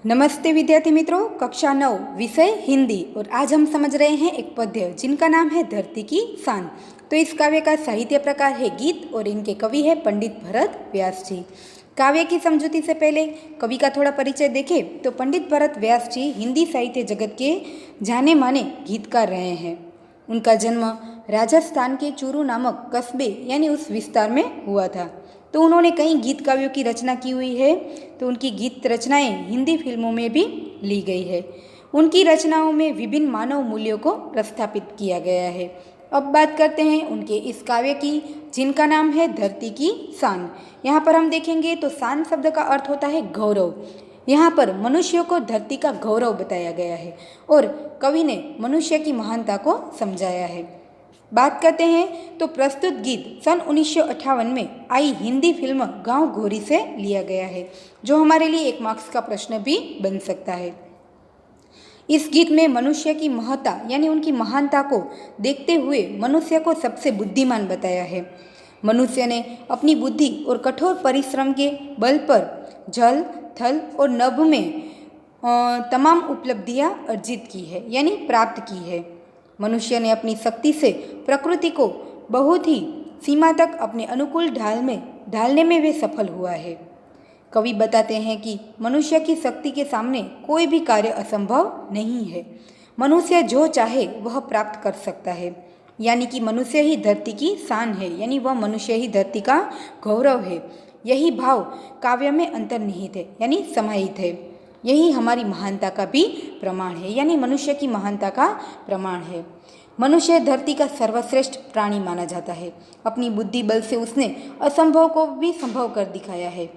नमस्ते विद्यार्थी मित्रों, कक्षा 9 विषय हिंदी। और आज हम समझ रहे हैं एक पद्य जिनका नाम है धरती की शान। तो इस काव्य का साहित्य प्रकार है गीत और इनके कवि है पंडित भरत व्यास जी। काव्य की समझूती से पहले कवि का थोड़ा परिचय देखें तो पंडित भरत व्यास जी हिंदी साहित्य जगत के जाने माने गीतकार रहे हैं। उनका जन्म राजस्थान के चूरू नामक कस्बे यानी उस विस्तार में हुआ था। तो उन्होंने कई गीत काव्यों की रचना की हुई है। तो उनकी गीत रचनाएं हिंदी फिल्मों में भी ली गई है। उनकी रचनाओं में विभिन्न मानव मूल्यों को प्रस्थापित किया गया है। अब बात करते हैं उनके इस काव्य की जिनका नाम है धरती की शान। यहाँ पर हम देखेंगे तो शान शब्द का अर्थ होता है गौरव। यहाँ पर मनुष्यों को धरती का गौरव बताया गया है और कवि ने मनुष्य की महानता को समझाया है। बात करते हैं तो प्रस्तुत गीत सन 1958 में आई हिंदी फिल्म गांव घोरी से लिया गया है, जो हमारे लिए 1 मार्क्स का प्रश्न भी बन सकता है। इस गीत में मनुष्य की महत्ता यानी उनकी महानता को देखते हुए मनुष्य को सबसे बुद्धिमान बताया है। मनुष्य ने अपनी बुद्धि और कठोर परिश्रम के बल पर जल, थल और नभ में तमाम उपलब्धियां अर्जित की है यानी प्राप्त की है। मनुष्य ने अपनी शक्ति से प्रकृति को बहुत ही सीमा तक अपने अनुकूल ढालने में वे सफल हुआ है। कवि बताते हैं कि मनुष्य की शक्ति के सामने कोई भी कार्य असंभव नहीं है। मनुष्य जो चाहे वह प्राप्त कर सकता है, यानी कि मनुष्य ही धरती की शान है, यानी वह मनुष्य ही धरती का गौरव है। यही भाव काव्य में अंतर्निहित है यानी समाहित है। यही हमारी महानता का भी प्रमाण है, यानी मनुष्य की महानता का प्रमाण है। मनुष्य धरती का सर्वश्रेष्ठ प्राणी माना जाता है। अपनी बुद्धि बल से उसने असंभव को भी संभव कर दिखाया है।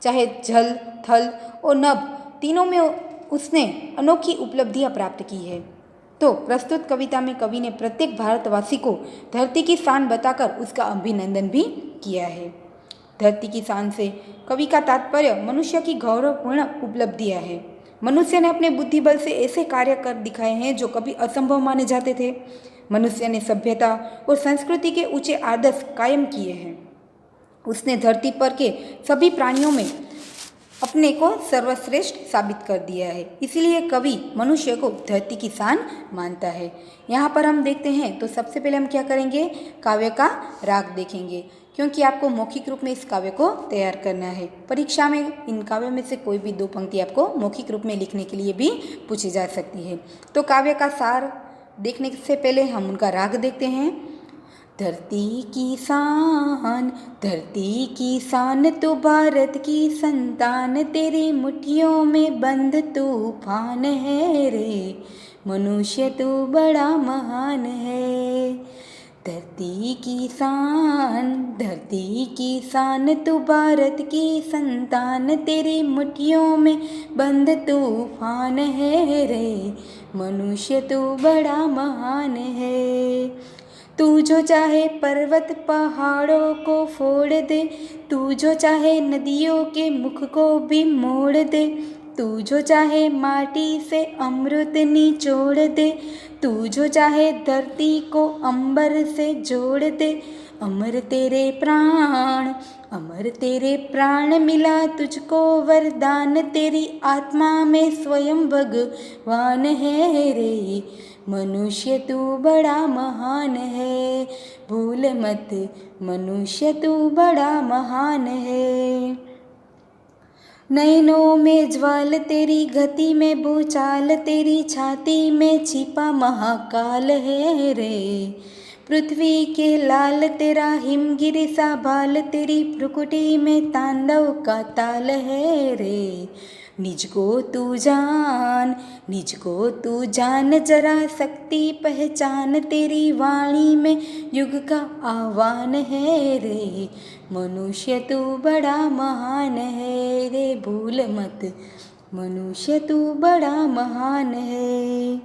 चाहे जल, थल और नभ तीनों में उसने अनोखी उपलब्धियां प्राप्त की है। तो प्रस्तुत कविता में कवि ने प्रत्येक भारतवासी को धरती की शान बताकर उसका अभिनंदन भी किया है। धरती की शान से कवि का तात्पर्य मनुष्य की गौरवपूर्ण उपलब्धियां हैं। मनुष्य ने अपने बुद्धि बल से ऐसे कार्य कर दिखाए हैं जो कभी असंभव माने जाते थे। मनुष्य ने सभ्यता और संस्कृति के ऊंचे आदर्श कायम किए हैं। उसने धरती पर के सभी प्राणियों में अपने को सर्वश्रेष्ठ साबित कर दिया है। इसीलिए कवि मनुष्य को धरती की शान मानता है। यहाँ पर हम देखते हैं तो सबसे पहले हम क्या करेंगे, काव्य का राग देखेंगे, क्योंकि आपको मौखिक रूप में इस काव्य को तैयार करना है। परीक्षा में इन काव्यों में से कोई भी 2 पंक्ति आपको मौखिक रूप में लिखने के लिए भी पूछी जा सकती है। तो काव्य का सार देखने से पहले हम उनका राग देखते हैं। धरती की शान तो भारत की संतान, तेरी मुट्ठियों में बंद तूफान है रे, मनुष्य तो बड़ा महान है। धरती की शान तो भारत की संतान, तेरी मुट्ठियों में बंद तूफान है रे, मनुष्य तो बड़ा महान है। तू जो चाहे पर्वत पहाड़ों को फोड़ दे, तू जो चाहे नदियों के मुख को भी मोड़ दे, तू जो चाहे माटी से अमृत निचोड़ दे, तू जो चाहे धरती को अंबर से जोड़ दे। अमर तेरे प्राण मिला तुझको वरदान, तेरी आत्मा में स्वयं भगवान है रे, मनुष्य तू बड़ा महान है। भूल मत, मनुष्य तू बड़ा महान है। नैनों में ज्वाल तेरी, गति में भूचाल तेरी, छाती में छिपा महाकाल है रे, पृथ्वी के लाल तेरा हिमगिरी सा भाल, तेरी प्रकृति में तांडव का ताल है रे। निज को तू जान जरा शक्ति पहचान, तेरी वाणी में युग का आह्वान है रे, मनुष्य तू बड़ा महान है रे। भूल मत, मनुष्य तू बड़ा महान है।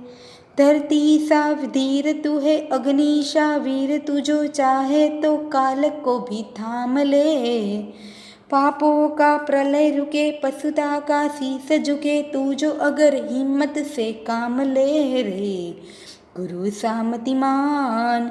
धरती सा धीर तू है, अग्नि सा वीर, तू जो चाहे तो काल को भी थाम ले। पापों का प्रलय रुके, पशुता का शीस झुके, तू जो अगर हिम्मत से काम ले रे। गुरु सामतिमान,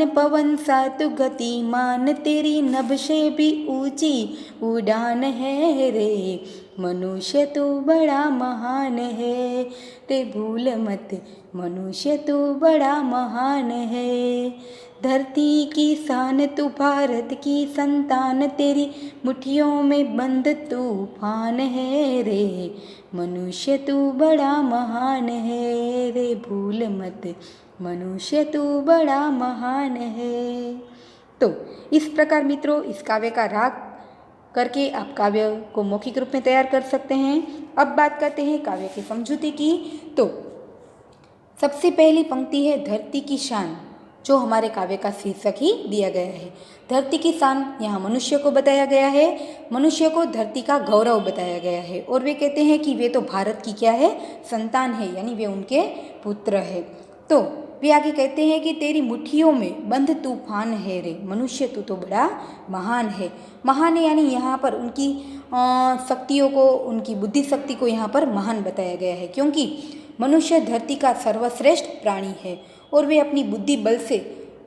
पवन सा तू गतिमान, तेरी नभ से भी ऊंची उड़ान है रे, मनुष्य तू बड़ा महान है, रे भूल मत मनुष्य तू बड़ा महान है। धरती की शान तू भारत की संतान, तेरी मुट्ठियों में बंद तूफान है रे। मनुष्य तू बड़ा महान है, रे भूल मत मनुष्य तू बड़ा महान है। तो इस प्रकार मित्रों इस काव्य का राग करके आप काव्य को मौखिक रूप में तैयार कर सकते हैं। अब बात करते हैं काव्य की समझूती की। तो सबसे पहली पंक्ति है धरती की शान, जो हमारे काव्य का शीर्षक ही दिया गया है। धरती की शान यहाँ मनुष्य को बताया गया है, मनुष्य को धरती का गौरव बताया गया है। और वे कहते हैं कि वे तो भारत की क्या है, संतान है, यानी वे उनके पुत्र है। तो वे आगे कहते हैं कि तेरी मुट्ठियों में बंद तूफान है रे, मनुष्य तू तो बड़ा महान है। महान है यानी यहाँ पर उनकी शक्तियों को, उनकी बुद्धि शक्ति को यहाँ पर महान बताया गया है, क्योंकि मनुष्य धरती का सर्वश्रेष्ठ प्राणी है और वे अपनी बुद्धि बल से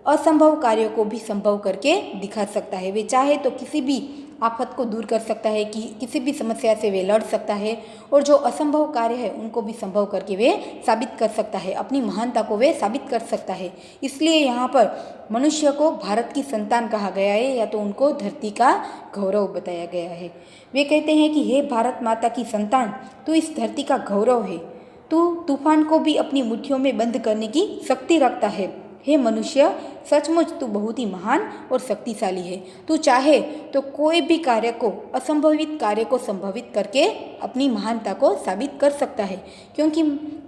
असंभव कार्यों को भी संभव करके दिखा सकता है। वे चाहे तो किसी भी आफत को दूर कर सकता है, कि किसी भी समस्या से वे लड़ सकता है, और जो असंभव कार्य है उनको भी संभव करके वे साबित कर सकता है, अपनी महानता को वे साबित कर सकता है। इसलिए यहाँ पर मनुष्य को भारत की संतान कहा गया है, या तो उनको धरती का गौरव बताया गया है। वे कहते हैं कि हे भारत माता की संतान, तू इस धरती का गौरव है, तू तूफान को भी अपनी मुट्ठियों में बंद करने की शक्ति रखता है। हे मनुष्य, सचमुच तू बहुत ही महान और शक्तिशाली है। तू चाहे तो कोई भी कार्य को, असंभवित कार्य को संभवित करके अपनी महानता को साबित कर सकता है, क्योंकि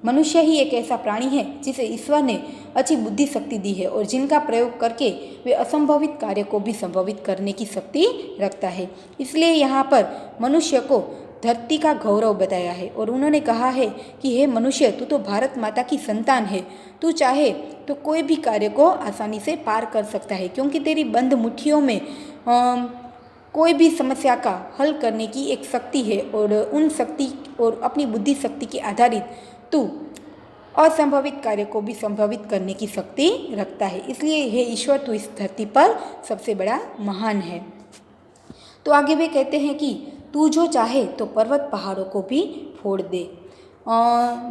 मनुष्य ही एक ऐसा प्राणी है जिसे ईश्वर ने अच्छी बुद्धि शक्ति दी है और जिनका प्रयोग करके वे असंभवित कार्य को भी संभवित करने की शक्ति रखता है। इसलिए यहाँ पर मनुष्य को धरती का गौरव बताया है और उन्होंने कहा है कि हे मनुष्य, तू तो भारत माता की संतान है, तू चाहे तो कोई भी कार्य को आसानी से पार कर सकता है, क्योंकि तेरी बंद मुट्ठियों में कोई भी समस्या का हल करने की एक शक्ति है, और उन शक्ति और अपनी बुद्धि शक्ति के आधारित तू असंभवित कार्य को भी संभवित करने की शक्ति रखता है। इसलिए हे ईश्वर, तू इस धरती पर सबसे बड़ा महान है। तो आगे वे कहते हैं कि तू जो चाहे तो पर्वत पहाड़ों को भी फोड़ दे।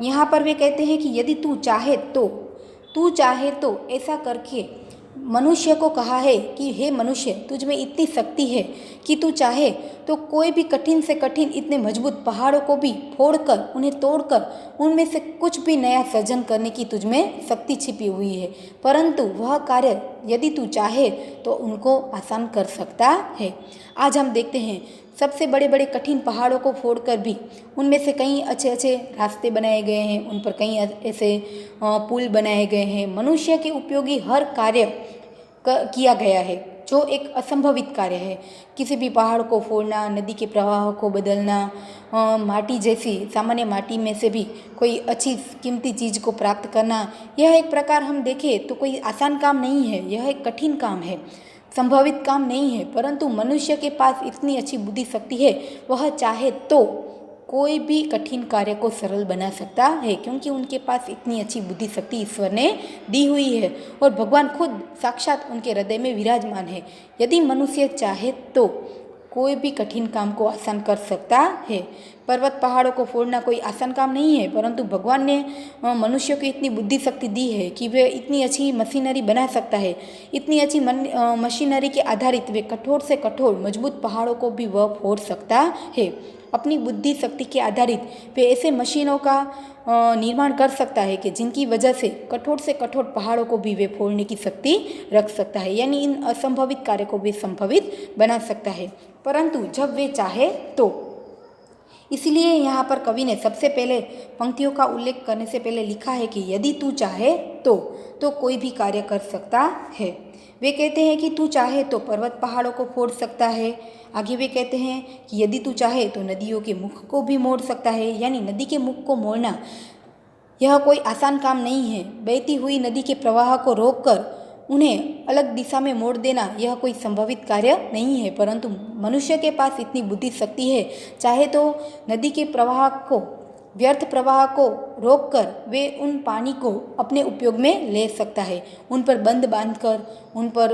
यहाँ पर वे कहते हैं कि यदि तू चाहे तो ऐसा करके मनुष्य को कहा है कि हे मनुष्य, तुझ में इतनी शक्ति है कि तू चाहे तो कोई भी कठिन से कठिन, इतने मजबूत पहाड़ों को भी फोड़कर, उन्हें तोड़कर उनमें से कुछ भी नया सृजन करने की तुझ में शक्ति छिपी हुई है। परंतु वह कार्य यदि तू चाहे तो उनको आसान कर सकता है। आज हम देखते हैं सबसे बड़े बड़े कठिन पहाड़ों को फोड़कर भी उनमें से कई अच्छे अच्छे रास्ते बनाए गए हैं, उन पर कई ऐसे पुल बनाए गए हैं। मनुष्य के उपयोगी हर कार्य किया गया है जो एक असंभवित कार्य है। किसी भी पहाड़ को फोड़ना, नदी के प्रवाह को बदलना, माटी जैसी सामान्य माटी में से भी कोई अच्छी कीमती चीज़ को प्राप्त करना, यह एक प्रकार हम देखें तो कोई आसान काम नहीं है, यह एक कठिन काम है, संभवित काम नहीं है। परंतु मनुष्य के पास इतनी अच्छी बुद्धि शक्ति है, वह चाहे तो कोई भी कठिन कार्य को सरल बना सकता है, क्योंकि उनके पास इतनी अच्छी बुद्धि शक्ति ईश्वर ने दी हुई है और भगवान खुद साक्षात उनके हृदय में विराजमान है। यदि मनुष्य चाहे तो कोई भी कठिन काम को आसान कर सकता है। पर्वत पहाड़ों को फोड़ना कोई आसान काम नहीं है, परंतु भगवान ने मनुष्य को इतनी बुद्धि शक्ति दी है कि वे इतनी अच्छी मशीनरी बना सकता है। इतनी अच्छी मशीनरी के आधारित वे कठोर से कठोर मजबूत पहाड़ों को भी वह फोड़ सकता है। अपनी बुद्धि शक्ति के आधारित वे ऐसे मशीनों का निर्माण कर सकता है कि जिनकी वजह से कठोर पहाड़ों को भी वे फोड़ने की शक्ति रख सकता है, यानी इन असंभवित कार्य को भी संभवित बना सकता है, परंतु जब वे चाहे तो। इसलिए यहाँ पर कवि ने सबसे पहले पंक्तियों का उल्लेख करने से पहले लिखा है कि यदि तू चाहे तो कोई भी कार्य कर सकता है। वे कहते हैं कि तू चाहे तो पर्वत पहाड़ों को फोड़ सकता है। आगे वे कहते हैं कि यदि तू चाहे तो नदियों के मुख को भी मोड़ सकता है, यानी नदी के मुख को मोड़ना यह कोई आसान काम नहीं है। बहती हुई नदी के प्रवाह को रोककर उन्हें अलग दिशा में मोड़ देना यह कोई संभवित कार्य नहीं है, परंतु मनुष्य के पास इतनी बुद्धि शक्ति है, चाहे तो नदी के प्रवाह को व्यर्थ प्रवाह को रोककर वे उन पानी को अपने उपयोग में ले सकता है। उन पर बंद बांधकर, उन पर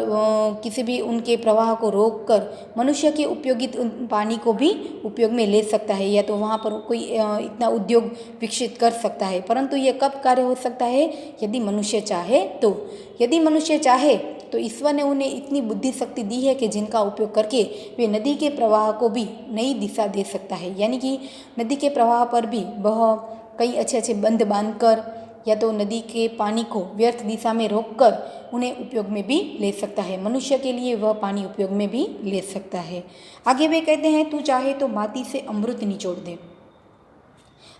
किसी भी उनके प्रवाह को रोककर मनुष्य के उपयोगित उन पानी को भी उपयोग में ले सकता है, या तो वहाँ पर कोई इतना उद्योग विकसित कर सकता है। परंतु ये कब कार्य हो सकता है? यदि मनुष्य चाहे तो। यदि मनुष्य चाहे तो ईश्वर ने उन्हें इतनी बुद्धि शक्ति दी है कि जिनका उपयोग करके वे नदी के प्रवाह को भी नई दिशा दे सकता है। यानी कि नदी के प्रवाह पर भी वह कई अच्छे अच्छे बंध बांधकर या तो नदी के पानी को व्यर्थ दिशा में रोककर उन्हें उपयोग में भी ले सकता है। मनुष्य के लिए वह पानी उपयोग में भी ले सकता है। आगे वे कहते हैं, तू चाहे तो माटी से अमृत निचोड़ दे।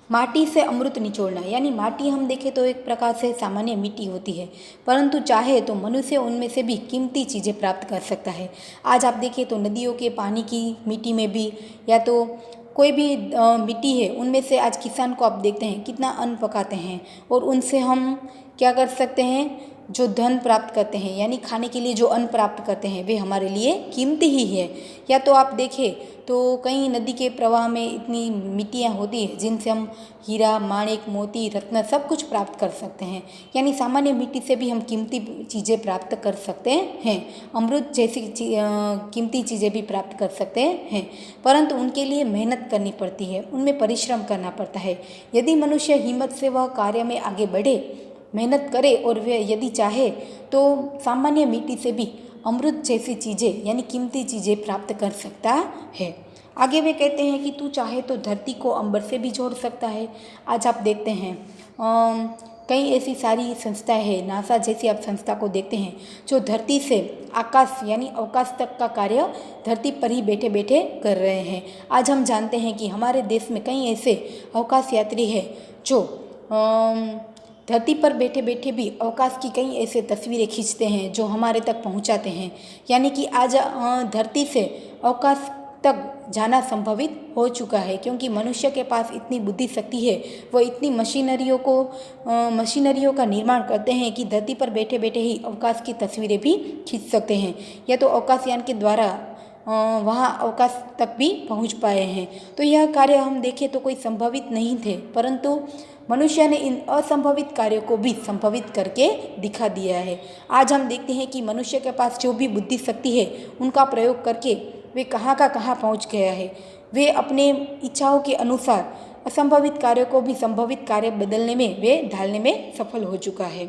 माटी से अमृत निचोड़ना, यानी माटी हम देखें तो एक प्रकार से सामान्य मिट्टी होती है, परंतु चाहे तो मनुष्य उनमें से भी कीमती चीज़ें प्राप्त कर सकता है। आज आप देखें तो नदियों के पानी की मिट्टी में भी, या तो कोई भी मिट्टी है, उनमें से आज किसान को आप देखते हैं कितना अन्न पकाते हैं, और उनसे हम क्या कर सकते हैं? जो धन प्राप्त करते हैं, यानी खाने के लिए जो अन्न प्राप्त करते हैं, वे हमारे लिए कीमती ही है। या तो आप देखें तो कई नदी के प्रवाह में इतनी मिट्टियाँ होती हैं जिनसे हम हीरा, माणिक, मोती, रत्न सब कुछ प्राप्त कर सकते हैं। यानी सामान्य मिट्टी से भी हम कीमती चीज़ें प्राप्त कर सकते हैं, अमृत जैसी कीमती चीज़ें भी प्राप्त कर सकते हैं, परंतु उनके लिए मेहनत करनी पड़ती है, उनमें परिश्रम करना पड़ता है। यदि मनुष्य हिम्मत से वह कार्य में आगे बढ़े, मेहनत करे और वे यदि चाहे तो सामान्य मिट्टी से भी अमृत जैसी चीज़ें यानी कीमती चीज़ें प्राप्त कर सकता है। आगे वे कहते हैं कि तू चाहे तो धरती को अंबर से भी जोड़ सकता है। आज आप देखते हैं कई ऐसी सारी संस्थाएं हैं, नासा जैसी आप संस्था को देखते हैं जो धरती से आकाश यानी अवकाश तक का कार्य धरती पर ही बैठे बैठे कर रहे हैं। आज हम जानते हैं कि हमारे देश में कई ऐसे अवकाश यात्री हैं जो धरती पर बैठे बैठे भी अवकाश की कई ऐसे तस्वीरें खींचते हैं जो हमारे तक पहुंचाते हैं। यानी कि आज धरती से अवकाश तक जाना संभवित हो चुका है, क्योंकि मनुष्य के पास इतनी बुद्धि शक्ति है, वो इतनी मशीनरियों का निर्माण करते हैं कि धरती पर बैठे बैठे ही अवकाश की तस्वीरें भी खींच सकते हैं, या तो अवकाशयान के द्वारा वहाँ अवकाश तक भी पहुँच पाए हैं। तो यह कार्य हम देखें तो कोई संभवित नहीं थे, परंतु मनुष्य ने इन असंभवित कार्यों को भी संभवित करके दिखा दिया है। आज हम देखते हैं कि मनुष्य के पास जो भी बुद्धि शक्ति है उनका प्रयोग करके वे कहाँ का कहाँ पहुँच गया है। वे अपने इच्छाओं के अनुसार असंभवित कार्यों को भी संभवित कार्य बदलने में, वे ढालने में सफल हो चुका है।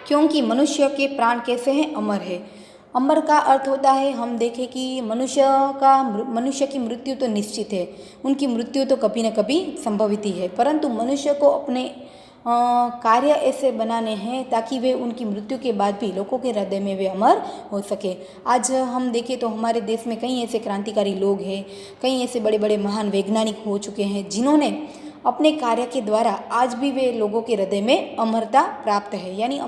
क्योंकि मनुष्य के प्राण कैसे हैं? अमर है। अमर का अर्थ होता है, हम देखें कि मनुष्य की मृत्यु तो निश्चित है, उनकी मृत्यु तो कभी न कभी संभवित ही है, परंतु मनुष्य को अपने कार्य ऐसे बनाने हैं ताकि वे उनकी मृत्यु के बाद भी लोगों के हृदय में वे अमर हो सके। आज हम देखें तो हमारे देश में कई ऐसे क्रांतिकारी लोग हैं, कई ऐसे बड़े बड़े महान वैज्ञानिक हो चुके हैं जिन्होंने अपने कार्य के द्वारा आज भी वे लोगों के हृदय में अमरता प्राप्त है, यानी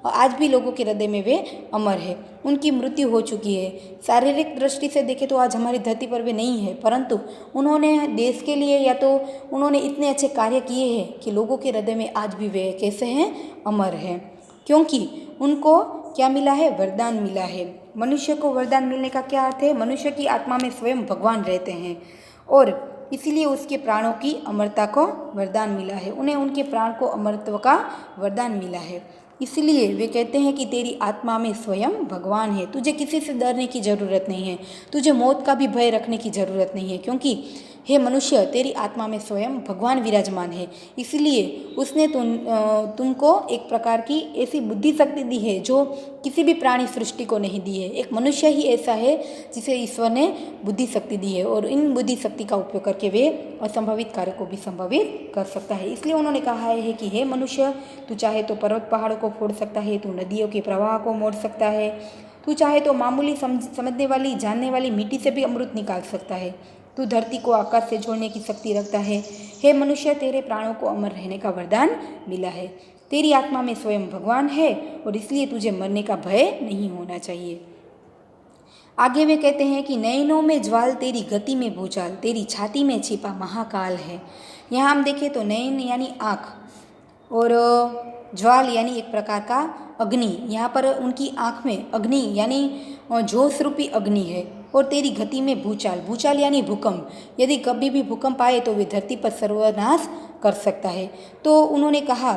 आज भी लोगों के हृदय में वे अमर है। उनकी मृत्यु हो चुकी है। शारीरिक दृष्टि से देखें तो आज हमारी धरती पर वे नहीं है, परंतु उन्होंने देश के लिए या तो उन्होंने इतने अच्छे कार्य किए हैं कि लोगों के हृदय में आज भी वे कैसे हैं? अमर हैं। क्योंकि उनको क्या मिला है? वरदान मिला है। मनुष्य को वरदान मिलने का क्या अर्थ है? मनुष्य की आत्मा में स्वयं भगवान रहते हैं और इसीलिए उसके प्राणों की अमरता को वरदान मिला है। उन्हें उनके प्राण को अमरत्व का वरदान मिला है। इसलिए वे कहते हैं कि तेरी आत्मा में स्वयं भगवान है, तुझे किसी से डरने की ज़रूरत नहीं है, तुझे मौत का भी भय रखने की ज़रूरत नहीं है, क्योंकि हे मनुष्य तेरी आत्मा में स्वयं भगवान विराजमान है। इसलिए उसने तुमको एक प्रकार की ऐसी बुद्धि शक्ति दी है जो किसी भी प्राणी सृष्टि को नहीं दी है। एक मनुष्य ही ऐसा है जिसे ईश्वर ने बुद्धि शक्ति दी है और इन बुद्धि शक्ति का उपयोग करके वे असंभवित कार्य को भी संभवित कर सकता है। इसलिए उन्होंने कहा है कि हे मनुष्य, तू चाहे तो पर्वत पहाड़ों को फोड़ सकता है, तू नदियों के प्रवाह को मोड़ सकता है, तू चाहे तो मामूली समझने वाली जानने वाली मिट्टी से भी अमृत निकाल सकता है, तू धरती को आकाश से जोड़ने की शक्ति रखता है। हे मनुष्य, तेरे प्राणों को अमर रहने का वरदान मिला है। तेरी आत्मा में स्वयं भगवान है और इसलिए तुझे मरने का भय नहीं होना चाहिए। आगे वे कहते हैं कि नयनों में ज्वाल, तेरी गति में भूचाल, तेरी छाती में छिपा महाकाल है। यहाँ हम देखें तो नयन यानी आँख और ज्वाल यानी एक प्रकार का अग्नि। यहाँ पर उनकी आँख में अग्नि यानी जोश रूपी अग्नि है और तेरी गति में भूचाल, भूचाल यानी भूकंप, यदि कभी भी भूकंप आए तो वे धरती पर सर्वनाश कर सकता है। तो उन्होंने कहा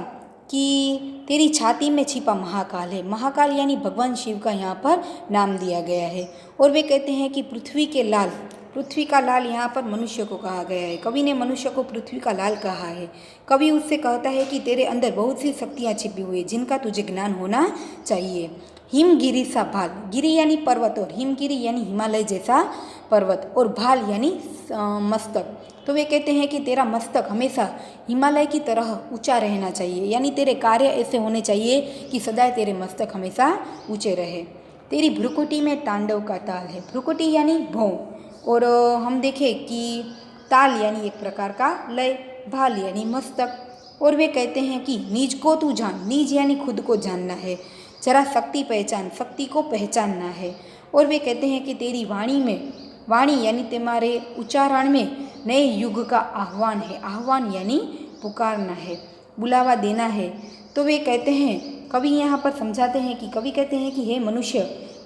कि तेरी छाती में छिपा महाकाल है। महाकाल यानी भगवान शिव का यहाँ पर नाम दिया गया है। और वे कहते हैं कि पृथ्वी के लाल, पृथ्वी का लाल यहाँ पर मनुष्य को कहा गया है। कवि ने मनुष्य को पृथ्वी का लाल कहा है। कवि उससे कहता है कि तेरे अंदर बहुत सी शक्तियाँ छिपी हुई जिनका तुझे ज्ञान होना चाहिए। हिमगिरी सा भाल, गिरी यानी पर्वत और हिमगिरी यानी हिमालय जैसा पर्वत, और भाल यानी मस्तक। तो वे कहते हैं कि तेरा मस्तक हमेशा हिमालय की तरह ऊंचा रहना चाहिए, यानी तेरे कार्य ऐसे होने चाहिए कि सदा तेरे मस्तक हमेशा ऊंचे रहे। तेरी भ्रुकुटी में तांडव का ताल है। भ्रुकुटी यानी भौं, और हम देखें कि ताल यानी एक प्रकार का लय, भाल यानी मस्तक। और वे कहते हैं कि निज को तू जान, निज यानी खुद को जानना है, जरा शक्ति पहचान, शक्ति को पहचानना है। और वे कहते हैं कि तेरी वाणी में, वाणी यानी तुम्हारे उच्चारण में नए युग का आह्वान है। आह्वान यानी पुकारना है, बुलावा देना है। तो वे कहते हैं, कवि यहाँ पर समझाते हैं कि कवि कहते हैं कि हे मनुष्य,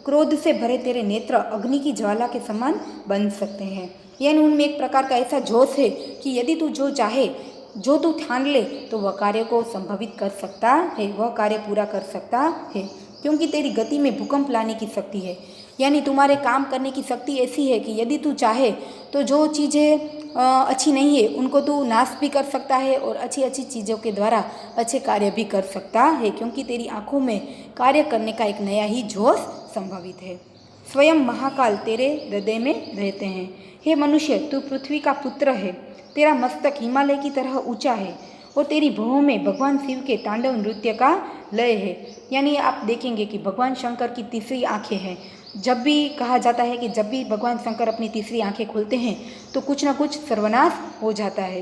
क्रोध से भरे तेरे नेत्र अग्नि की ज्वाला के समान बन सकते हैं, यानी उनमें एक प्रकार का ऐसा जोश है कि यदि तू जो चाहे, जो तू ठान ले तो वह कार्य को संभवित कर सकता है, वह कार्य पूरा कर सकता है, क्योंकि तेरी गति में भूकंप लाने की शक्ति है। यानी तुम्हारे काम करने की शक्ति ऐसी है कि यदि तू चाहे तो जो चीज़ें अच्छी नहीं है उनको तू नाश भी कर सकता है, और अच्छी अच्छी चीज़ों के द्वारा अच्छे कार्य भी कर सकता है, क्योंकि तेरी आँखों में कार्य करने का एक नया ही जोश संभवित है। स्वयं महाकाल तेरे हृदय में रहते हैं। हे मनुष्य, तू पृथ्वी का पुत्र है, तेरा मस्तक हिमालय की तरह ऊंचा है, और तेरी भौहों में भगवान शिव के तांडव नृत्य का लय है। यानी आप देखेंगे कि भगवान शंकर की तीसरी आंखें हैं। जब भी कहा जाता है कि जब भी भगवान शंकर अपनी तीसरी आंखें खोलते हैं तो कुछ ना कुछ सर्वनाश हो जाता है।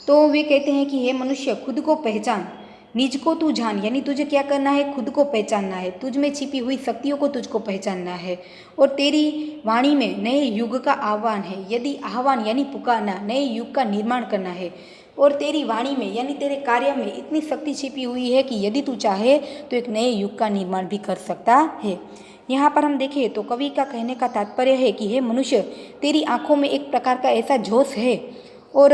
तो वे कहते हैं कि हे मनुष्य, खुद को पहचान, निज को तू जान, यानी तुझे क्या करना है, खुद को पहचानना है, तुझ में छिपी हुई शक्तियों को तुझको पहचानना है। और तेरी वाणी में नए युग का आह्वान है। यदि आह्वान यानी पुकारना, नए युग का निर्माण करना है। और तेरी वाणी में यानी तेरे कार्य में इतनी शक्ति छिपी हुई है कि यदि तू चाहे तो एक नए युग का निर्माण भी कर सकता है। यहाँ पर हम देखें तो कवि का कहने का तात्पर्य है कि हे मनुष्य, तेरी आँखों में एक प्रकार का ऐसा जोश है, और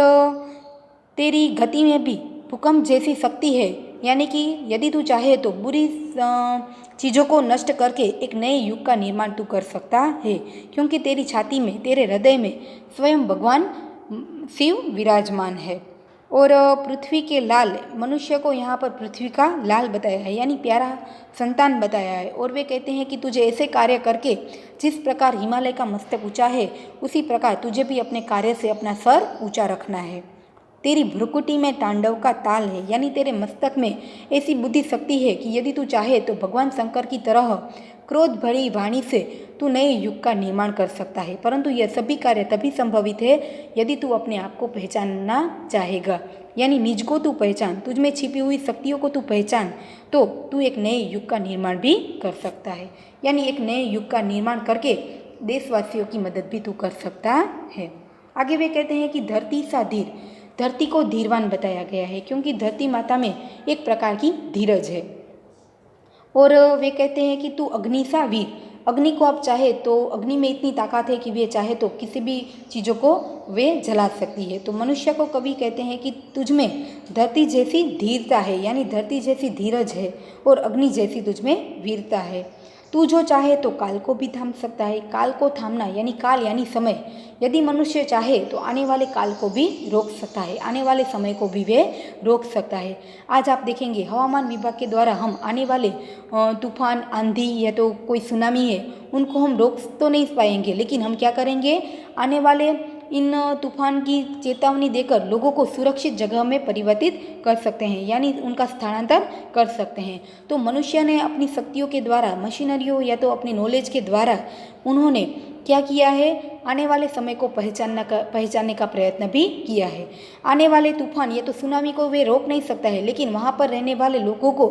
तेरी गति में भी भूकंप जैसी शक्ति है। यानी कि यदि तू चाहे तो बुरी चीज़ों को नष्ट करके एक नए युग का निर्माण तू कर सकता है, क्योंकि तेरी छाती में, तेरे हृदय में स्वयं भगवान शिव विराजमान है। और पृथ्वी के लाल, मनुष्य को यहाँ पर पृथ्वी का लाल बताया है, यानी प्यारा संतान बताया है। और वे कहते हैं कि तुझे ऐसे कार्य करके, जिस प्रकार हिमालय का मस्तक ऊंचा है उसी प्रकार तुझे भी अपने कार्य से अपना सर ऊंचा रखना है। तेरी भ्रुकुटी में तांडव का ताल है, यानी तेरे मस्तक में ऐसी बुद्धि शक्ति है कि यदि तू चाहे तो भगवान शंकर की तरह क्रोध भरी वाणी से तू नए युग का निर्माण कर सकता है। परंतु यह सभी कार्य तभी संभवित है यदि तू अपने आप को पहचानना चाहेगा। यानी निज को तू पहचान, तुझ में छिपी हुई शक्तियों को तू पहचान, तो तू एक नए युग का निर्माण भी कर सकता है। यानी एक नए युग का निर्माण करके देशवासियों की मदद भी तू कर सकता है। आगे वे कहते हैं कि धरती सा धीर, धरती को धीरवान बताया गया है, क्योंकि धरती माता में एक प्रकार की धीरज है। और वे कहते हैं कि तू अग्नि सा वीर, अग्नि को आप चाहे तो, अग्नि में इतनी ताकत है कि वे चाहे तो किसी भी चीज़ों को वे जला सकती है। तो मनुष्य को कवि कहते हैं कि तुझ में धरती जैसी धीरता है, यानी धरती जैसी धीरज है, और अग्नि जैसी तुझ में वीरता है। तू जो चाहे तो काल को भी थाम सकता है। काल को थामना यानी काल यानी समय, यदि मनुष्य चाहे तो आने वाले काल को भी रोक सकता है, आने वाले समय को भी वे रोक सकता है। आज आप देखेंगे हवामान विभाग के द्वारा हम आने वाले तूफान, आंधी या तो कोई सुनामी है, उनको हम रोक तो नहीं पाएंगे, लेकिन हम क्या करेंगे, आने वाले इन तूफान की चेतावनी देकर लोगों को सुरक्षित जगह में परिवर्तित कर सकते हैं, यानी उनका स्थानांतर कर सकते हैं। तो मनुष्य ने अपनी शक्तियों के द्वारा, मशीनरियों या तो अपनी नॉलेज के द्वारा उन्होंने क्या किया है, आने वाले समय को पहचानने का प्रयत्न भी किया है। आने वाले तूफान या तो सुनामी को वे रोक नहीं सकता है, लेकिन वहाँ पर रहने वाले लोगों को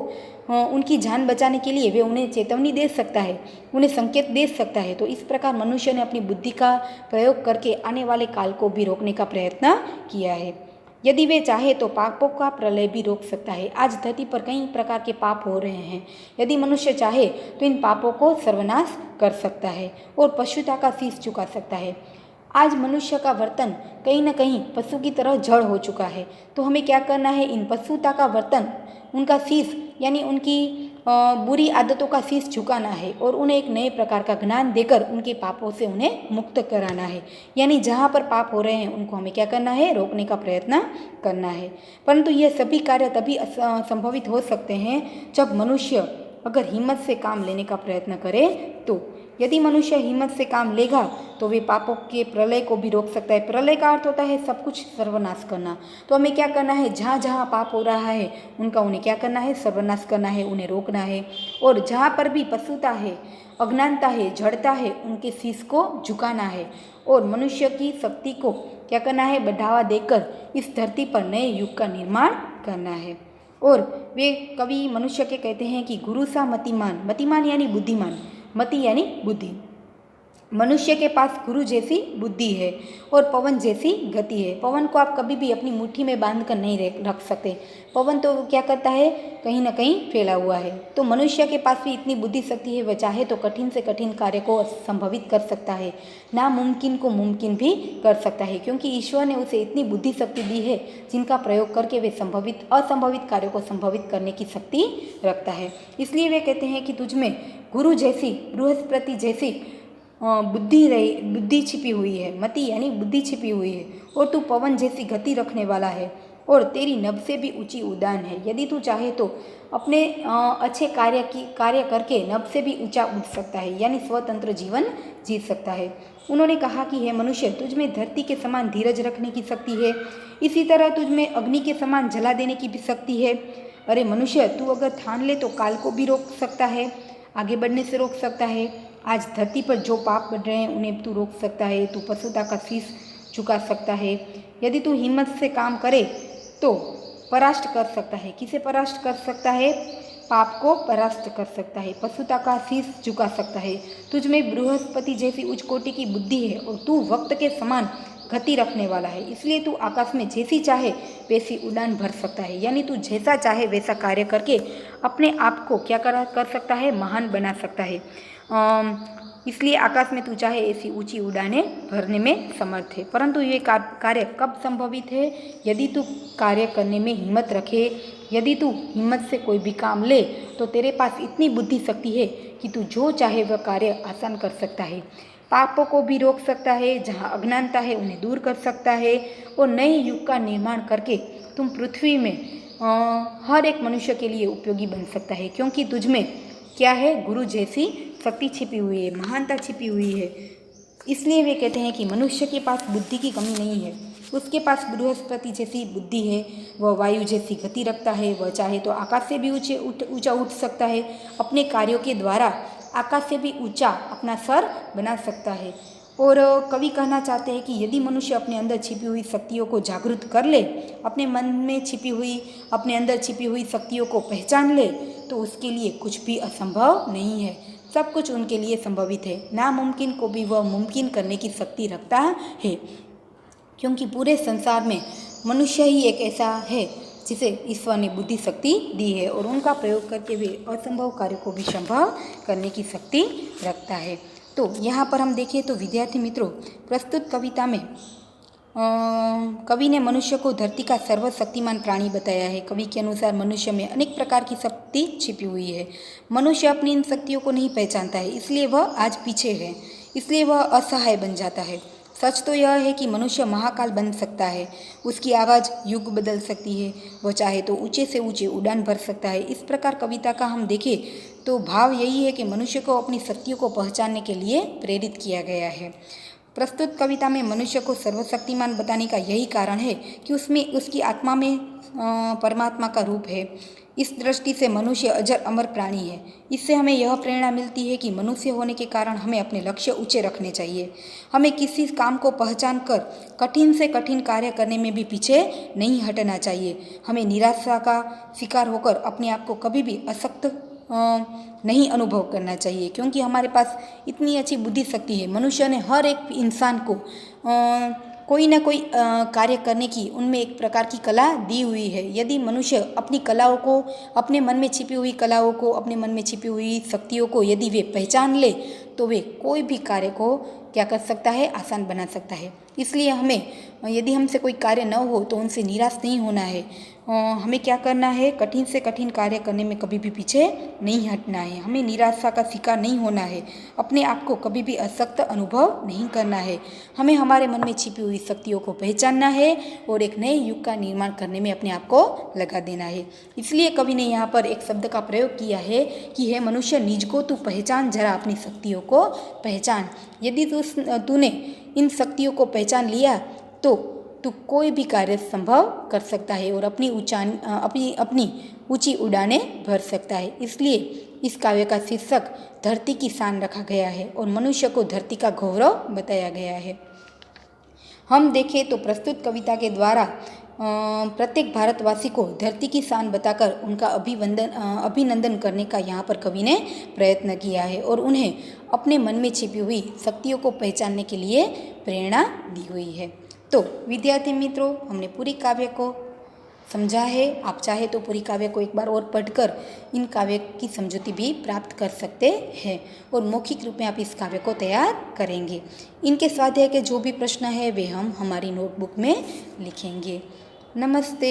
उनकी जान बचाने के लिए वे उन्हें चेतावनी दे सकता है, उन्हें संकेत दे सकता है। तो इस प्रकार मनुष्य ने अपनी बुद्धि का प्रयोग करके आने वाले काल को भी रोकने का प्रयत्न किया है। यदि वे चाहे तो पापों का प्रलय भी रोक सकता है। आज धरती पर कई प्रकार के पाप हो रहे हैं। यदि मनुष्य चाहे तो इन पापों को सर्वनाश कर सकता है और पशुता का शीश झुका सकता है। आज मनुष्य का वर्तन कहीं न कहीं पशु की तरह जड़ हो चुका है। तो हमें क्या करना है, इन पशुता का वर्तन, उनका शीश यानी उनकी बुरी आदतों का शीश झुकाना है और उन्हें एक नए प्रकार का ज्ञान देकर उनके पापों से उन्हें मुक्त कराना है। यानी जहाँ पर पाप हो रहे हैं उनको हमें क्या करना है, रोकने का प्रयत्न करना है। परंतु ये सभी कार्य तभी संभवित हो सकते हैं जब मनुष्य अगर हिम्मत से काम लेने का प्रयत्न करे तो। यदि मनुष्य हिम्मत से काम लेगा तो वे पापों के प्रलय को भी रोक सकता है। प्रलय का अर्थ होता है सब कुछ सर्वनाश करना। तो हमें क्या करना है, जहाँ जहाँ पाप हो रहा है उनका उन्हें क्या करना है, सर्वनाश करना है, उन्हें रोकना है। और जहाँ पर भी पशुता है, अज्ञानता है, जड़ता है, उनके शीश को झुकाना है और मनुष्य की शक्ति को क्या करना है, बढ़ावा देकर इस धरती पर नए युग का निर्माण करना है। और वे कवि मनुष्य के कहते हैं कि गुरु सा मतिमान, मतिमान यानी बुद्धिमान, मति यानी बुद्धि। मनुष्य के पास गुरु जैसी बुद्धि है और पवन जैसी गति है। पवन को आप कभी भी अपनी मुट्ठी में बांध कर नहीं रख सकते। पवन तो क्या करता है, कहीं ना कहीं फैला हुआ है। तो मनुष्य के पास भी इतनी बुद्धि शक्ति है, वह चाहे तो कठिन से कठिन कार्य को संभवित कर सकता है, नामुमकिन को मुमकिन भी कर सकता है, क्योंकि ईश्वर ने उसे इतनी बुद्धि शक्ति दी है जिनका प्रयोग करके वे संभवित असंभवित कार्यों को संभवित करने की शक्ति रखता है। इसलिए वे कहते हैं कि तुझमें गुरु जैसी, बृहस्पति जैसी बुद्धि छिपी हुई है, मति यानी बुद्धि छिपी हुई है, और तू पवन जैसी गति रखने वाला है और तेरी नभ से भी ऊंची उड़ान है। यदि तू चाहे तो अपने अच्छे कार्य करके नभ से भी ऊंचा उड़ सकता है, यानी स्वतंत्र जीवन जी सकता है। उन्होंने कहा कि हे मनुष्य, तुझमें धरती के समान धीरज रखने की शक्ति है, इसी तरह तुझमें अग्नि के समान जला देने की भी शक्ति है। अरे मनुष्य, तू अगर ठान ले तो काल को भी रोक सकता है, आगे बढ़ने से रोक सकता है। आज धरती पर जो पाप बढ़ रहे हैं उन्हें तू रोक सकता है, तू पशुता का शीश झुका सकता है। यदि तू हिम्मत से काम करे तो परास्त कर सकता है। किसे परास्त कर सकता है? पाप को परास्त कर सकता है, पशुता का शीश झुका सकता है। तुझमें बृहस्पति जैसी उच्च कोटि की बुद्धि है और तू वक्त के समान गति रखने वाला है, इसलिए तू आकाश में जैसी चाहे वैसी उड़ान भर सकता है। यानी तू जैसा चाहे वैसा कार्य करके अपने आप को क्या कर सकता है, महान बना सकता है। इसलिए आकाश में तू चाहे ऐसी ऊंची उड़ानें भरने में समर्थ है। परंतु ये कार्य कब संभवित है? यदि तू कार्य करने में हिम्मत रखे, यदि तू हिम्मत से कोई भी काम ले तो तेरे पास इतनी बुद्धि शक्ति है कि तू जो चाहे वह कार्य आसान कर सकता है। पापों को भी रोक सकता है, जहाँ अज्ञानता है उन्हें दूर कर सकता है और नए युग का निर्माण करके तुम पृथ्वी में हर एक मनुष्य के लिए उपयोगी बन सकता है, क्योंकि तुझमें क्या है, गुरु जैसी शक्ति छिपी हुई है, महानता छिपी हुई है। इसलिए वे कहते हैं कि मनुष्य के पास बुद्धि की कमी नहीं है, उसके पास बृहस्पति जैसी बुद्धि है, वह वायु जैसी गति रखता है, वह चाहे तो आकाश से भी ऊंचा उठ सकता है, अपने कार्यों के द्वारा आकाश से भी ऊंचा अपना सर बना सकता है। और कवि कहना चाहते हैं कि यदि मनुष्य अपने अंदर छिपी हुई शक्तियों को जागृत कर ले, अपने मन में छिपी हुई, अपने अंदर छिपी हुई शक्तियों को पहचान ले, तो उसके लिए कुछ भी असंभव नहीं है, सब कुछ उनके लिए संभवित है। नामुमकिन को भी वह मुमकिन करने की शक्ति रखता है, क्योंकि पूरे संसार में मनुष्य ही एक ऐसा है जिसे ईश्वर ने बुद्धि शक्ति दी है और उनका प्रयोग करके वे असंभव कार्यों को भी संभव करने की शक्ति रखता है। तो यहाँ पर हम देखें तो विद्यार्थी मित्रों, प्रस्तुत कविता में कवि ने मनुष्य को धरती का सर्वशक्तिमान प्राणी बताया है। कवि के अनुसार मनुष्य में अनेक प्रकार की शक्ति छिपी हुई है। मनुष्य अपनी इन शक्तियों को नहीं पहचानता है, इसलिए वह आज पीछे है, इसलिए वह असहाय बन जाता है। सच तो यह है कि मनुष्य महाकाल बन सकता है, उसकी आवाज़ युग बदल सकती है, वह चाहे तो ऊंचे से ऊंचे उड़ान भर सकता है। इस प्रकार कविता का हम देखें तो भाव यही है कि मनुष्य को अपनी शक्तियों को पहचानने के लिए प्रेरित किया गया है। प्रस्तुत कविता में मनुष्य को सर्वशक्तिमान बताने का यही कारण है कि उसमें उसकी आत्मा में परमात्मा का रूप है। इस दृष्टि से मनुष्य अजर अमर प्राणी है। इससे हमें यह प्रेरणा मिलती है कि मनुष्य होने के कारण हमें अपने लक्ष्य ऊंचे रखने चाहिए। हमें किसी काम को पहचान कर कठिन से कठिन कार्य करने में भी पीछे नहीं हटना चाहिए। हमें निराशा का शिकार होकर अपने आप को कभी भी अशक्त नहीं अनुभव करना चाहिए, क्योंकि हमारे पास इतनी अच्छी बुद्धि शक्ति है। मनुष्य ने हर एक इंसान को कोई ना कोई कार्य करने की उनमें एक प्रकार की कला दी हुई है। यदि मनुष्य अपनी कलाओं को, अपने मन में छिपी हुई कलाओं को, अपने मन में छिपी हुई शक्तियों को यदि वे पहचान ले तो वे कोई भी कार्य को क्या कर सकता है, आसान बना सकता है। इसलिए हमें यदि हमसे कोई कार्य न हो तो उनसे निराश नहीं होना है। हमें क्या करना है, कठिन से कठिन कार्य करने में कभी भी पीछे नहीं हटना है। हमें निराशा का शिकार नहीं होना है। अपने आप को कभी भी असक्त अनुभव नहीं करना है। हमें हमारे मन में छिपी हुई शक्तियों को पहचानना है और एक नए युग का निर्माण करने में अपने आप को लगा देना है। इसलिए कवि ने यहाँ पर एक शब्द का प्रयोग किया है कि हे मनुष्य, निज को तू पहचान, जरा अपनी शक्तियों को पहचान। यदि तूने इन शक्तियों को पहचान लिया तो तू कोई भी कार्य संभव कर सकता है और अपनी ऊंची उड़ानें भर सकता है। इसलिए इस काव्य का शीर्षक धरती की शान रखा गया है और मनुष्य को धरती का गौरव बताया गया है। हम देखें तो प्रस्तुत कविता के द्वारा प्रत्येक भारतवासी को धरती की शान बताकर उनका अभिनंदन करने का यहाँ पर कवि ने प्रयत्न किया है और उन्हें अपने मन में छिपी हुई शक्तियों को पहचानने के लिए प्रेरणा दी हुई है। तो विद्यार्थी मित्रों, हमने पूरी काव्य को समझा है। आप चाहे तो पूरी काव्य को एक बार और पढ़कर इन काव्य की समझौती भी प्राप्त कर सकते हैं और मौखिक रूप में आप इस काव्य को तैयार करेंगे। इनके स्वाध्याय के जो भी प्रश्न है वे हम हमारी नोटबुक में लिखेंगे। नमस्ते।